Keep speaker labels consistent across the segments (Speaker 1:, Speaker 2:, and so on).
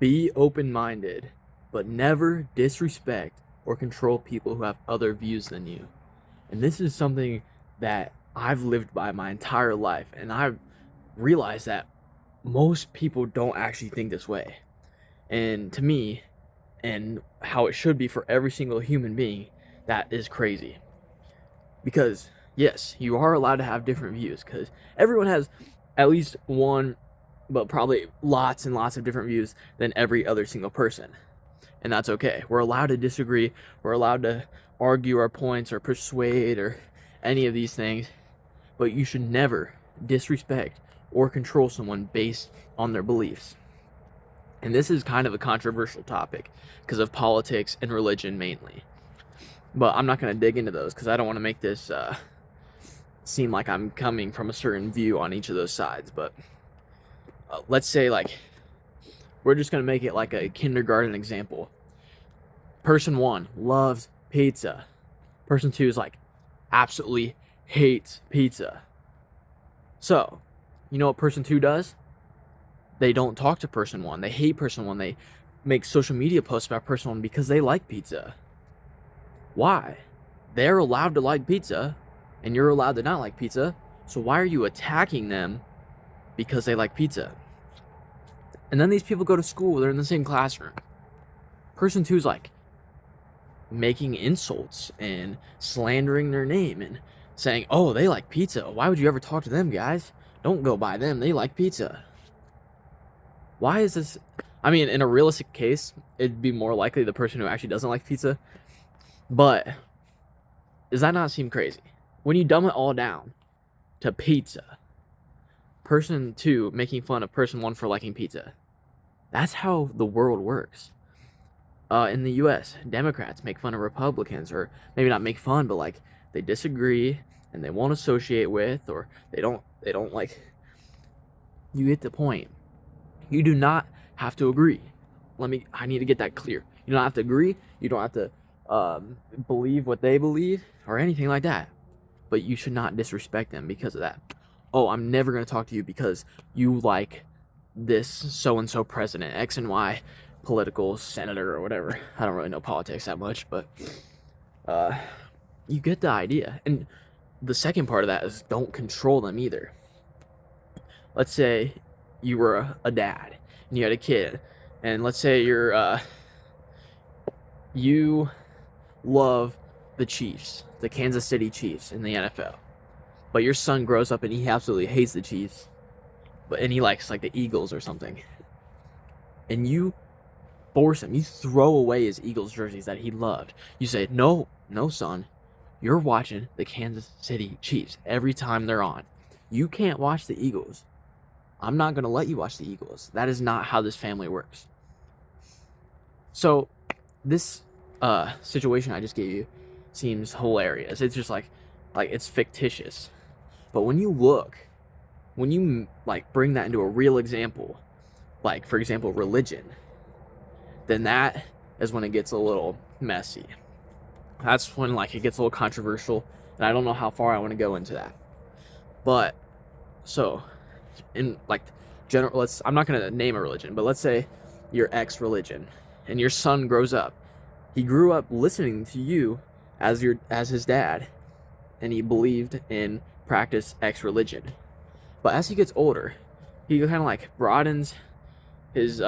Speaker 1: Be open-minded, but never disrespect or control people who have other views than you. And this is something that I've lived by my entire life, and I've realized that most people don't actually think this way. And to me, and how it should be for every single human being, that is crazy. Because, yes, you are allowed to have different views, because everyone has at least one, but probably lots and lots of different views than every other single person. And that's okay. We're allowed to disagree. We're allowed to argue our points or persuade or any of these things. But you should never disrespect or control someone based on their beliefs. And this is kind of a controversial topic because of politics and religion mainly. But I'm not going to dig into those because I don't want to make this seem like I'm coming from a certain view on each of those sides. But let's say, like, we're just going to make it like a kindergarten example. Person 1 loves pizza. Person 2 is like, absolutely hates pizza. So, you know what person 2 does? They don't talk to person 1. They hate person 1. They make social media posts about person 1 because they like pizza. Why? They're allowed to like pizza, and you're allowed to not like pizza. So why are you attacking them because they like pizza? And then these people go to school. They're in the same classroom. Person 2 is like making insults and slandering their name and saying, oh, they like pizza. Why would you ever talk to them, guys? Don't go by them. They like pizza. Why is this? I mean, in a realistic case, it'd be more likely the person who actually doesn't like pizza. But does that not seem crazy? When you dumb it all down to pizza, person 2 making fun of person 1 for liking pizza. That's how the world works. In the US, Democrats make fun of Republicans, or maybe not make fun, but like they disagree and they won't associate with, or they don't like. You get the point. You do not have to agree. I need to get that clear. You don't have to agree. You don't have to believe what they believe or anything like that. But you should not disrespect them because of that. Oh, I'm never going to talk to you because you like this so-and-so president, X and Y political senator or whatever. I don't really know politics that much, but you get the idea. And the second part of that is don't control them either. Let's say you were a dad and you had a kid, and let's say you love the Chiefs, the Kansas City Chiefs in the NFL, but your son grows up and he absolutely hates the Chiefs, and he likes like the Eagles or something, and you force him, you throw away his Eagles jerseys that he loved. You say, no, son, you're watching the Kansas City Chiefs every time they're on. You can't watch the Eagles. I'm not going to let you watch the Eagles. That is not how this family works. So this situation I just gave you seems hilarious. It's just like it's fictitious. But when you like bring that into a real example, like for example religion, then that is when it gets a little messy. That's when like it gets a little controversial, and I don't know how far I want to go into that. But so in like general, I'm not going to name a religion, but let's say your X religion, and your son grows up. He grew up listening to you as his dad, and he believed in practice X religion. But as he gets older, he kind of like broadens his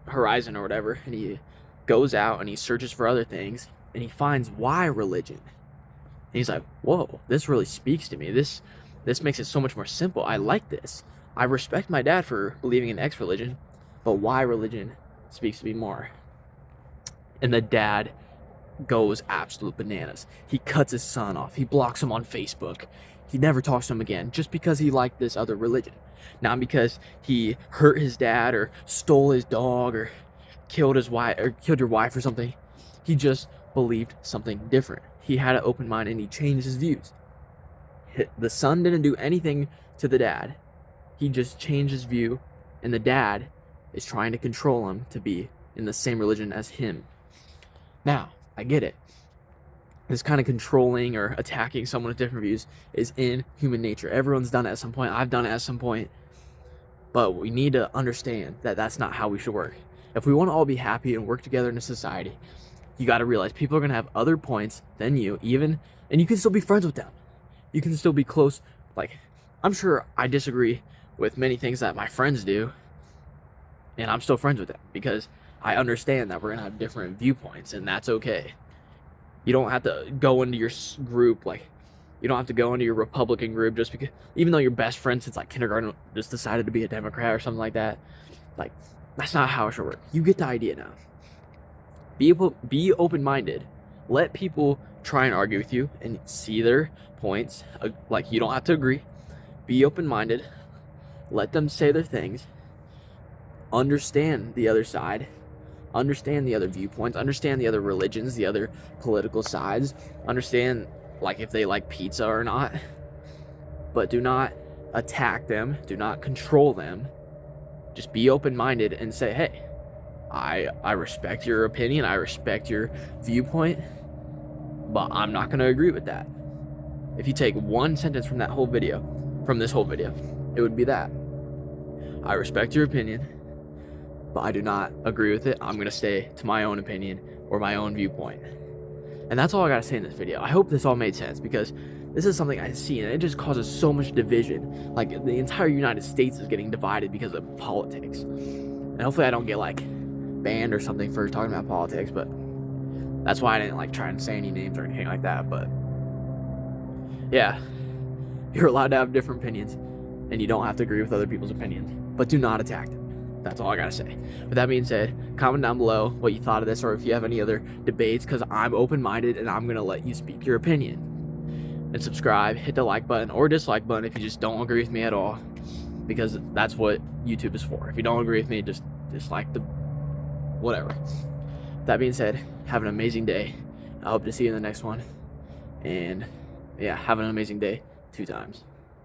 Speaker 1: horizon or whatever, and he goes out and he searches for other things, and he finds Y religion. And he's like, whoa, this really speaks to me. This makes it so much more simple. I like this. I respect my dad for believing in X religion, but Y religion speaks to me more. And the dad goes absolute bananas. He cuts his son off. He blocks him on Facebook. He never talks to him again just because he liked this other religion. Not because he hurt his dad or stole his dog or killed his wife or killed your wife or something. He just believed something different. He had an open mind and he changed his views. The son didn't do anything to the dad. He just changed his view, and the dad is trying to control him to be in the same religion as him. Now, I get it. This kind of controlling or attacking someone with different views is in human nature. Everyone's done it at some point. I've done it at some point. But we need to understand that that's not how we should work. If we want to all be happy and work together in a society, you got to realize people are going to have other points than you, even, and you can still be friends with them. You can still be close. Like, I'm sure I disagree with many things that my friends do, and I'm still friends with them because I understand that we're going to have different viewpoints, and that's okay. You don't have to go into your group, like, you don't have to go into your Republican group just because, even though your best friend since like kindergarten just decided to be a Democrat or something like that. Like, that's not how it should work. You get the idea now. Be open-minded. Let people try and argue with you and see their points. Like, you don't have to agree. Be open-minded. Let them say their things. Understand the other side. Understand the other viewpoints. Understand the other religions, the other political sides. Understand, like, if they like pizza or not. But do not attack them. Do not control them. Just be open-minded and say, hey, I respect your opinion, I respect your viewpoint, but I'm not going to agree with that. If you take one sentence from this whole video, it would be that. I respect your opinion, but I do not agree with it. I'm going to stay to my own opinion or my own viewpoint. And that's all I got to say in this video. I hope this all made sense, because this is something I see and it just causes so much division. Like, the entire United States is getting divided because of politics. And hopefully I don't get like banned or something for talking about politics, but that's why I didn't like try and say any names or anything like that. But yeah, you're allowed to have different opinions and you don't have to agree with other people's opinions, but do not attack them. That's all I gotta say. With that being said, comment down below what you thought of this, or if you have any other debates, because I'm open-minded and I'm gonna let you speak your opinion. And subscribe, hit the like button or dislike button if you just don't agree with me at all, because that's what YouTube is for. If you don't agree with me, just dislike the whatever. That being said, have an amazing day. I hope to see you in the next one. And yeah, have an amazing day 2 times.